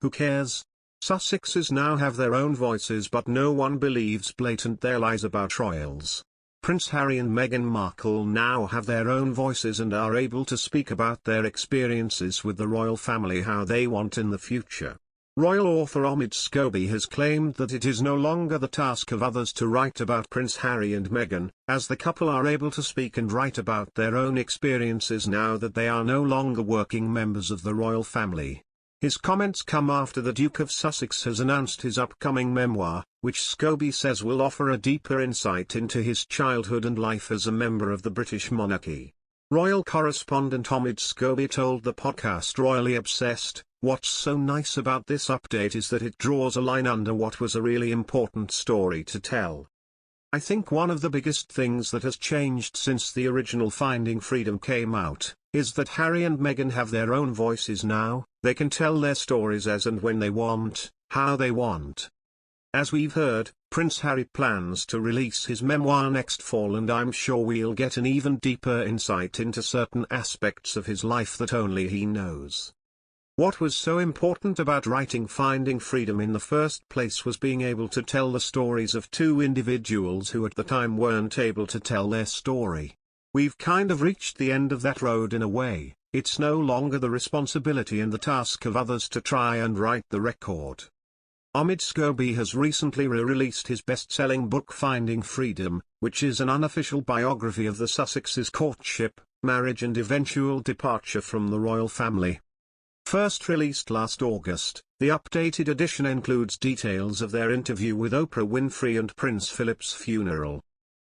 Who cares? Sussexes now have their own voices, but no one believes blatant their lies about royals. Prince Harry and Meghan Markle now have their own voices and are able to speak about their experiences with the royal family how they want in the future. Royal author Omid Scobie has claimed that it is no longer the task of others to write about Prince Harry and Meghan, as the couple are able to speak and write about their own experiences now that they are no longer working members of the royal family. His comments come after the Duke of Sussex has announced his upcoming memoir, which Scobie says will offer a deeper insight into his childhood and life as a member of the British monarchy. Royal correspondent Omid Scobie told the podcast Royally Obsessed, "What's so nice about this update is that it draws a line under what was a really important story to tell. I think one of the biggest things that has changed since the original Finding Freedom came out, is that Harry and Meghan have their own voices now. They can tell their stories as and when they want, how they want." As we've heard, Prince Harry plans to release his memoir next fall, and I'm sure we'll get an even deeper insight into certain aspects of his life that only he knows. What was so important about writing Finding Freedom in the first place was being able to tell the stories of two individuals who at the time weren't able to tell their story. We've kind of reached the end of that road in a way. It's no longer the responsibility and the task of others to try and write the record. Omid Scobie has recently re-released his best-selling book Finding Freedom, which is an unofficial biography of the Sussexes' courtship, marriage and eventual departure from the royal family. First released last August, the updated edition includes details of their interview with Oprah Winfrey and Prince Philip's funeral.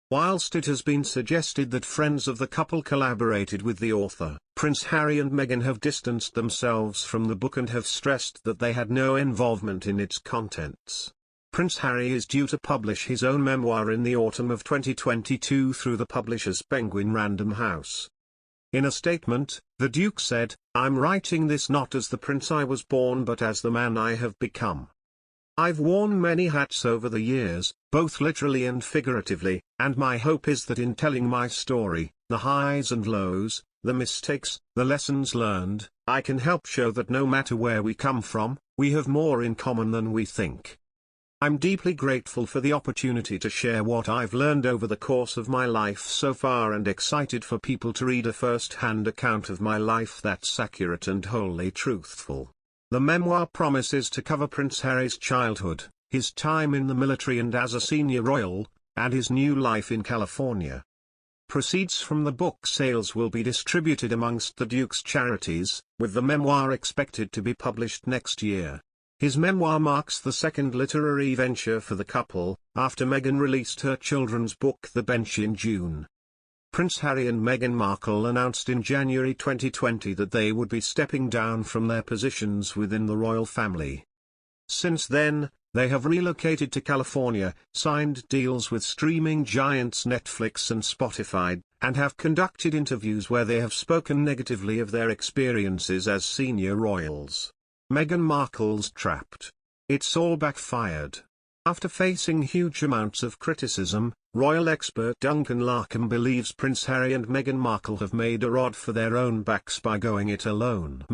Whilst it has been suggested that friends of the couple collaborated with the author, Prince Harry and Meghan have distanced themselves from the book and have stressed that they had no involvement in its contents. Prince Harry is due to publish his own memoir in the autumn of 2022 through the publishers Penguin Random House. In a statement, the Duke said, "I'm writing this not as the prince I was born but as the man I have become. I've worn many hats over the years, both literally and figuratively, and my hope is that in telling my story, the highs and lows, the mistakes, the lessons learned, I can help show that no matter where we come from, we have more in common than we think. I'm deeply grateful for the opportunity to share what I've learned over the course of my life so far and excited for people to read a first-hand account of my life that's accurate and wholly truthful." The memoir promises to cover Prince Harry's childhood, his time in the military and as a senior royal, and his new life in California. Proceeds from the book sales will be distributed amongst the Duke's charities, with the memoir expected to be published next year. His memoir marks the second literary venture for the couple, after Meghan released her children's book The Bench in June. Prince Harry and Meghan Markle announced in January 2020 that they would be stepping down from their positions within the royal family. Since then, they have relocated to California, signed deals with streaming giants Netflix and Spotify, and have conducted interviews where they have spoken negatively of their experiences as senior royals. Meghan Markle's Trapped. It's all backfired. After facing huge amounts of criticism, royal expert Duncan Larkham believes Prince Harry and Meghan Markle have made a rod for their own backs by going it alone.